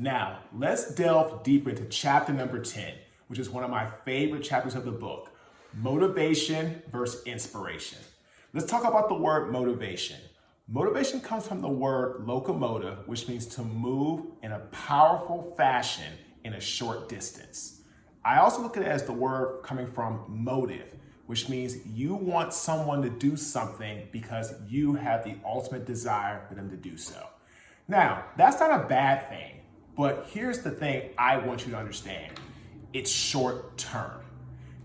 Now, let's delve deeper into chapter number 10, which is one of my favorite chapters of the book, motivation versus inspiration. Let's talk about the word motivation. Motivation comes from the word locomotive, which means to move in a powerful fashion in a short distance. I also look at it as the word coming from motive, which means you want someone to do something because you have the ultimate desire for them to do so. Now, that's not a bad thing, but here's the thing I want you to understand. It's short term.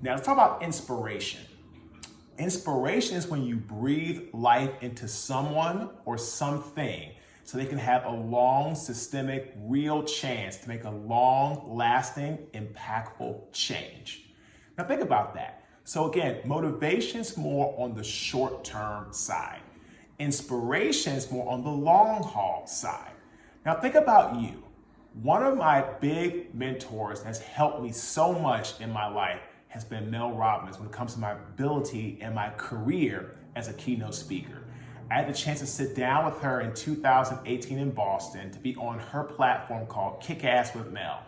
Now, let's talk about inspiration. Inspiration is when you breathe life into someone or something so they can have a long, systemic, real chance to make a long, lasting, impactful change. Now think about that. So again, motivation is more on the short-term side. Inspiration is more on the long-haul side. Now think about you. One of my big mentors that's helped me so much in my life has been Mel Robbins when it comes to my ability and my career as a keynote speaker. I had the chance to sit down with her in 2018 in Boston to be on her platform called Kick Ass with Mel.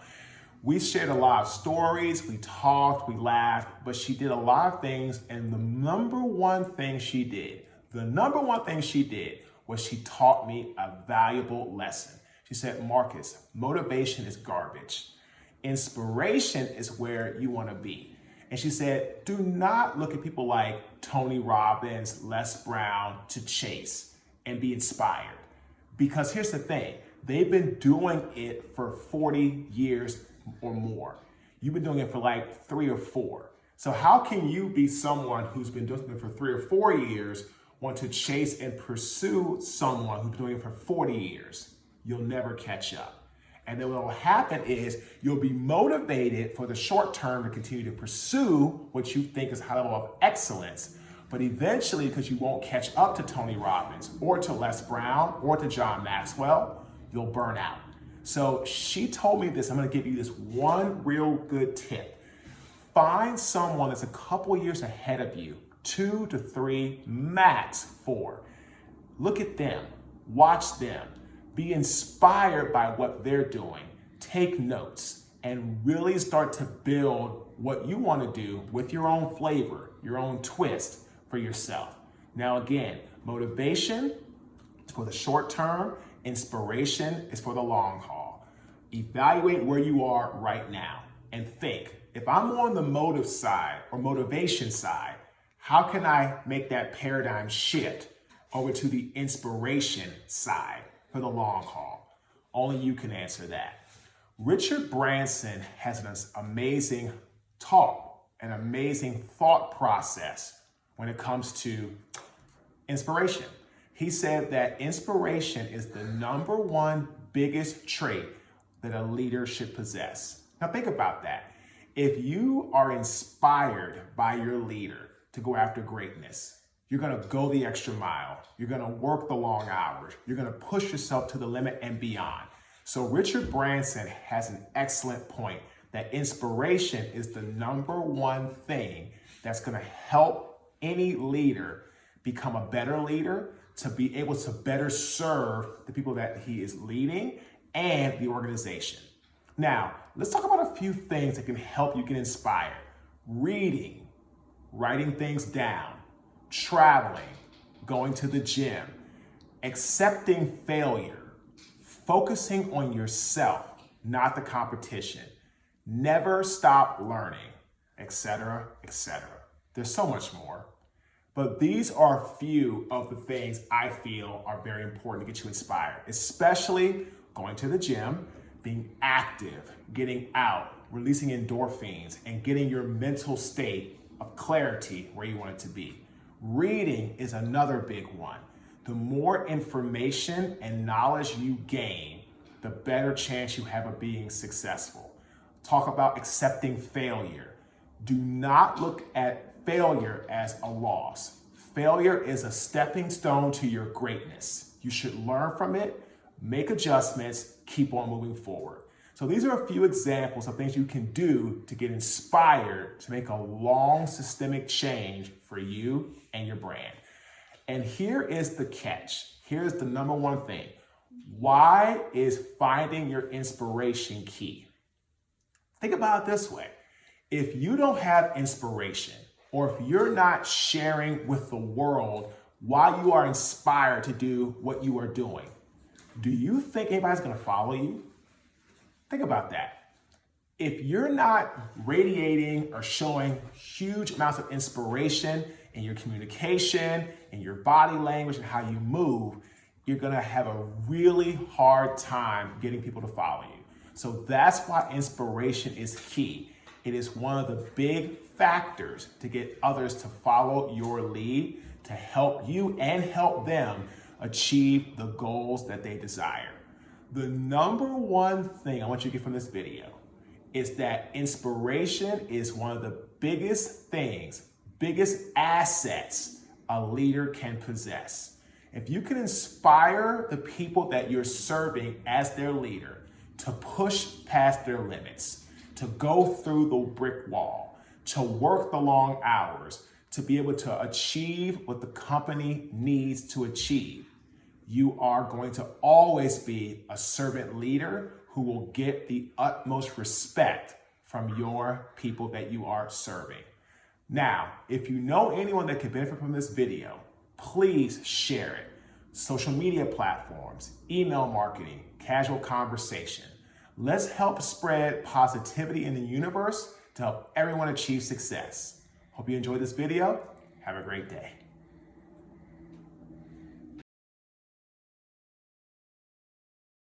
We shared a lot of stories, we talked, we laughed, but she did a lot of things, and the number one thing she did was she taught me a valuable lesson. She said, Marcus, motivation is garbage. Inspiration is where you want to be. And she said, do not look at people like Tony Robbins, Les Brown to chase and be inspired. Because here's the thing, they've been doing it for 40 years or more. You've been doing it for like 3 or 4. So how can you be someone who's been doing it for 3 or 4 years, want to chase and pursue someone who's been doing it for 40 years? You'll never catch up. And then what will happen is you'll be motivated for the short term to continue to pursue what you think is a high level of excellence. But eventually, because you won't catch up to Tony Robbins or to Les Brown or to John Maxwell, you'll burn out. So she told me this. I'm going to give you this one real good tip. Find someone that's a couple years ahead of you, 2 to 3, max 4. Look at them. Watch them. Be inspired by what they're doing. Take notes and really start to build what you want to do with your own flavor, your own twist for yourself. Now again, motivation is for the short term, inspiration is for the long haul. Evaluate where you are right now and think, if I'm on the motive side or motivation side, how can I make that paradigm shift over to the inspiration side for the long haul? Only you can answer that. Richard Branson has an amazing talk, an amazing thought process when it comes to inspiration. He said that inspiration is the number one biggest trait that a leader should possess. Now think about that. If you are inspired by your leader to go after greatness, you're going to go the extra mile. You're going to work the long hours. You're going to push yourself to the limit and beyond. So Richard Branson has an excellent point that inspiration is the number one thing that's going to help any leader become a better leader, to be able to better serve the people that he is leading and the organization. Now, let's talk about a few things that can help you get inspired. Reading, writing things down, traveling, going to the gym, accepting failure, focusing on yourself, not the competition, never stop learning, etc., etc. There's so much more. But these are a few of the things I feel are very important to get you inspired, especially going to the gym, being active, getting out, releasing endorphins, and getting your mental state of clarity where you want it to be. Reading is another big one. The more information and knowledge you gain, the better chance you have of being successful. Talk about accepting failure. Do not look at failure as a loss. Failure is a stepping stone to your greatness. You should learn from it, make adjustments, keep on moving forward. So these are a few examples of things you can do to get inspired to make a long systemic change for you and your brand. And here is the catch. Here's the number one thing. Why is finding your inspiration key? Think about it this way. If you don't have inspiration, or if you're not sharing with the world why you are inspired to do what you are doing, do you think anybody's going to follow you? Think about that. If you're not radiating or showing huge amounts of inspiration in your communication, in your body language, and how you move, you're going to have a really hard time getting people to follow you. So that's why inspiration is key. It is one of the big factors to get others to follow your lead, to help you and help them achieve the goals that they desire. The number one thing I want you to get from this video is that inspiration is one of the biggest things, biggest assets a leader can possess. If you can inspire the people that you're serving as their leader to push past their limits, to go through the brick wall, to work the long hours, to be able to achieve what the company needs to achieve, you are going to always be a servant leader who will get the utmost respect from your people that you are serving. Now, if you know anyone that could benefit from this video, please share it. Social media platforms, email marketing, casual conversation. Let's help spread positivity in the universe to help everyone achieve success. Hope you enjoyed this video. Have a great day.